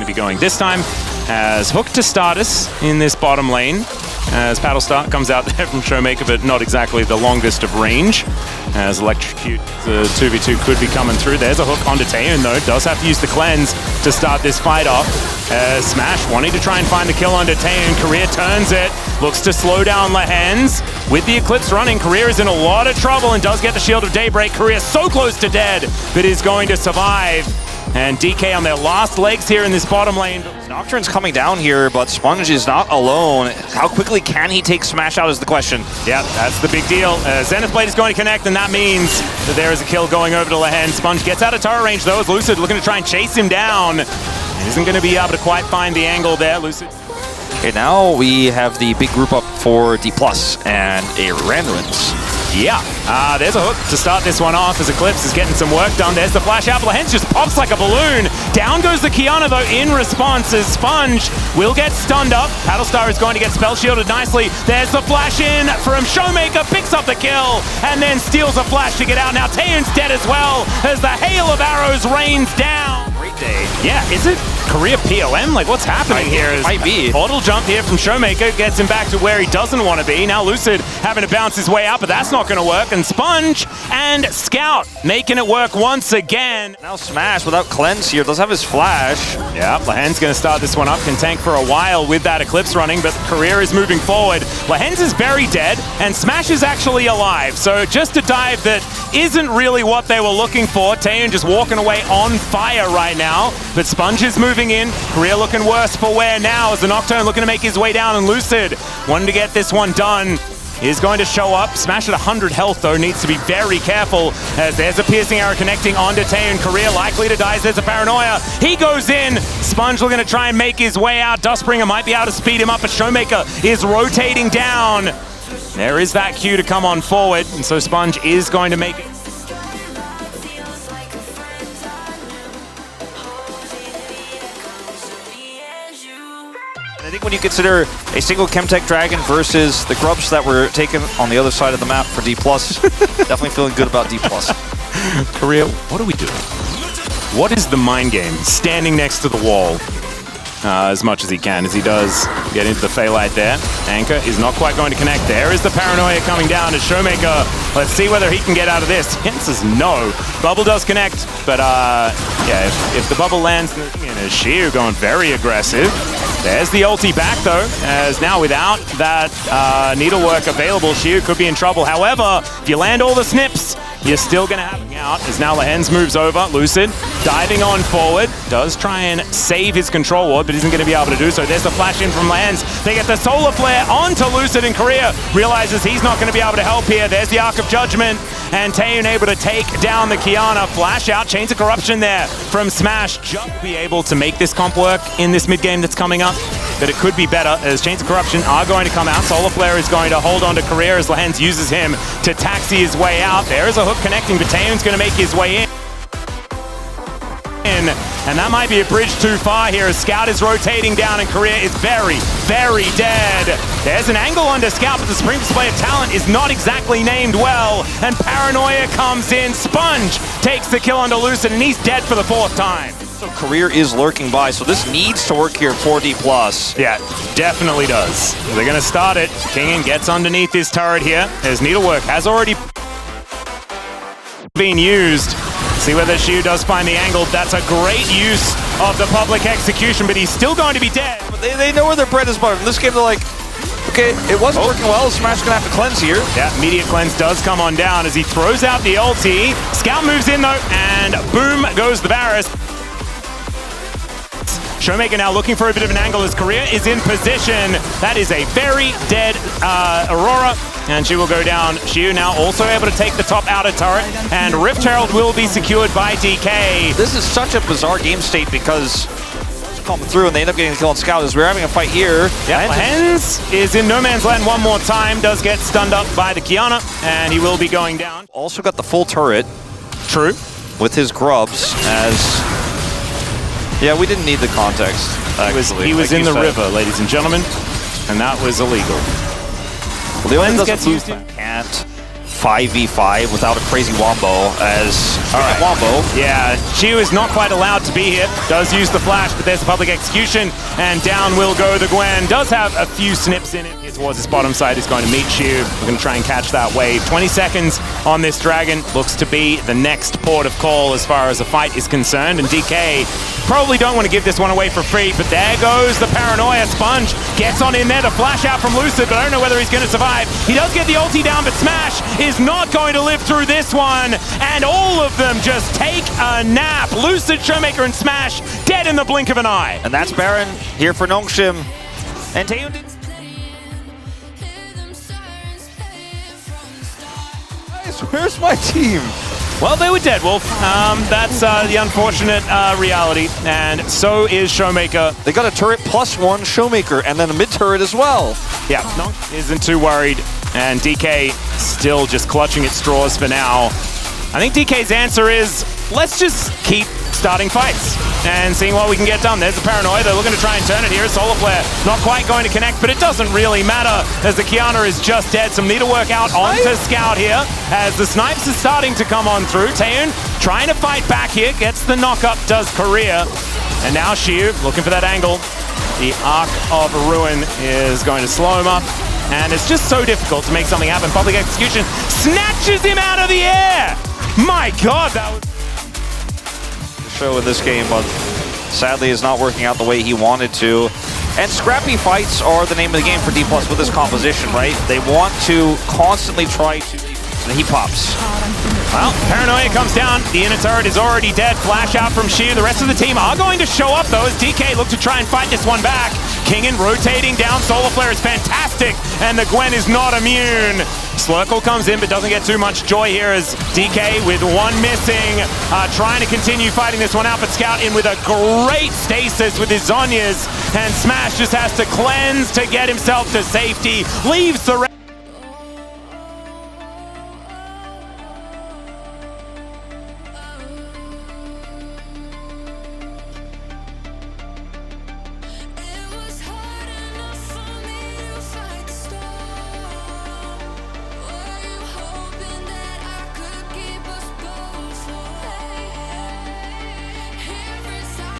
to be going this time. As hook to Stardust in this bottom lane. As Paddle Start comes out there from Showmaker, but not exactly the longest of range. As Electrocute, the 2v2 could be coming through. There's a hook onto Taeyeon though. Does have to use the cleanse to start this fight off. Smash wanting to try and find the kill onto Taeyeon. Korea turns it. Looks to slow down Lehens. With the Eclipse running, Korea is in a lot of trouble and does get the Shield of Daybreak. Korea so close to dead, but is going to survive. And DK on their last legs here in this bottom lane. Nocturne's coming down here, but Sponge is not alone. How quickly can he take Smash out is the question. Yeah, that's the big deal. Zenith Blade is going to connect, and that means that there is a kill going over to Lehen. Sponge gets out of turret range, though, as Lucid looking to try and chase him down. Isn't going to be able to quite find the angle there, Lucid. Okay, now we have the big group up for D+ and a Randuin's. Yeah, there's a hook to start this one off as Eclipse is getting some work done. There's the flash out. Lehens just pops like a balloon. Down goes the Kiana though in response as Sponge will get stunned up. Paddlestar is going to get spell shielded nicely. There's the flash in from Showmaker, picks up the kill and then steals a flash to get out. Now Taeyeon's dead as well as the hail of arrows rains down. Great day. Yeah, is it Korea POM? Like what's happening here? Might be. Portal jump here from Showmaker gets him back to where he doesn't want to be. Now Lucid having to bounce his way out, but that's not going to work. And Sponge and Scout making it work once again. Now Smash without cleanse here does have his flash. Yeah, Lehen's going to start this one up. Can tank for a while with that Eclipse running, but Korea is moving forward. Lehen's is very dead, and Smash is actually alive. So just a dive that isn't really what they were looking for. Taeyeon just walking away on fire right now, but Sponge is moving in. Korea looking worse for wear now as the Nocturne looking to make his way down, and Lucid wanting to get this one done. Is going to show up. Smash at 100 health though, needs to be very careful as there's a piercing arrow connecting onto Taeyeon. Korea likely to die as there's a paranoia. He goes in. Sponge looking to try and make his way out. Dustbringer might be able to speed him up, but Showmaker is rotating down. There is that cue to come on forward, and so Sponge is going to make it. I think when you consider a single Chemtech Dragon versus the grubs that were taken on the other side of the map for D+, definitely feeling good about D+. Korea, what are we doing? What is the mind game? Standing next to the wall as much as he can, as he does get into the Phaelite there. Anchor is not quite going to connect. There is the paranoia coming down as Showmaker. Let's see whether he can get out of this. The answer's no. Bubble does connect, but yeah, if the bubble lands, and as Shiu going very aggressive. There's the ulti back though, as now without that needlework available, Shiu could be in trouble. However, if you land all the snips, you're still going to have him out as now Lehens moves over. Lucid diving on forward, does try and save his control ward, but isn't going to be able to do so. There's the flash in from Lehens. They get the solar flare onto Lucid, and Korea realizes he's not going to be able to help here. There's the Arc of Judgment, and Taeyeon able to take down the Kiana. Flash out, Chains of Corruption there from Smash. Just be able to make this comp work in this mid game that's coming up, but it could be better as Chains of Corruption are going to come out. Solar Flare is going to hold on to Korea as Lehens uses him to taxi his way out. There is a hook connecting, but Taeyeon's going to make his way in. And that might be a bridge too far here as Scout is rotating down and Korea is very, very dead. There's an angle under Scout, but the Supreme Display of Talent is not exactly named well. And Paranoia comes in. Sponge takes the kill onto Lucid, and he's dead for the 4th time. So Career is lurking by, so this needs to work here for D+. Yeah, definitely does. They're going to start it. Kingen gets underneath this turret here. His needlework has already been used. See whether Shiu does find the angle. That's a great use of the public execution, but he's still going to be dead. But they know where their bread is buttered. In this game, they're like, okay, it wasn't working well. Smash gonna have to cleanse here. Yeah, immediate cleanse does come on down as he throws out the ulti. Scout moves in though, and boom goes the Varus. Showmaker now looking for a bit of an angle as Korea is in position. That is a very dead Aurora, and she will go down. Shiu now also able to take the top outer turret, and Rift Herald will be secured by DK. This is such a bizarre game state because coming through and they end up getting the kill on Scout as we're having a fight here. Yeah, Lehens is in no man's land one more time, does get stunned up by the Kiana, and he will be going down. Also got the full turret. True. With his grubs as... Yeah, we didn't need the context. He was in the river, ladies and gentlemen, and that was illegal. Well, the Lens gets used. Can't 5v5 without a crazy wombo as wombo. Yeah, Chiu is not quite allowed to be here. Does use the flash, but there's the public execution, and down will go the Gwen. Does have a few snips in it. Here towards his bottom side is going to meet Chiu. We're going to try and catch that wave. 20 seconds on this Dragon. Looks to be the next port of call as far as the fight is concerned, and DK probably don't want to give this one away for free, but there goes the Paranoia. Sponge gets on in there, the flash out from Lucid, but I don't know whether he's going to survive. He does get the ulti down, but Smash is not going to live through this one, and all of them just take a nap. Lucid, Showmaker, and Smash dead in the blink of an eye. And that's Baron here for Nongshim. And Taeyun did... Where's my team? Well, they were dead, Wolf. That's the unfortunate reality, and so is Showmaker. They got a turret +1 Showmaker, and then a mid turret as well. Yeah, no, isn't too worried, and DK still just clutching at straws for now. I think DK's answer is, let's just keep starting fights and seeing what we can get done. There's the Paranoia. They're looking to try and turn it here. Solar Flare not quite going to connect, but it doesn't really matter as the Kiana is just dead. Some need to work out onto Scout here as the snipes are starting to come on through. Taeyun trying to fight back here, gets the knock up, does Korea. And now Shiu looking for that angle. The Arc of Ruin is going to slow him up, and it's just so difficult to make something happen. Public execution snatches him out of the air. My God, that was show in this game, but sadly is not working out the way he wanted to. And scrappy fights are the name of the game for D+ with this composition, right? They want to constantly try to... And he pops. Well, Paranoia comes down. The inner turret is already dead. Flash out from Shiu. The rest of the team are going to show up, though, as DK look to try and fight this one back. Kingen rotating down. Solar Flare is fantastic, and the Gwen is not immune. Slurkle comes in, but doesn't get too much joy here as DK with one missing, trying to continue fighting this one out, but Scout in with a great stasis with his Zhonya's, and Smash just has to cleanse to get himself to safety. Leaves the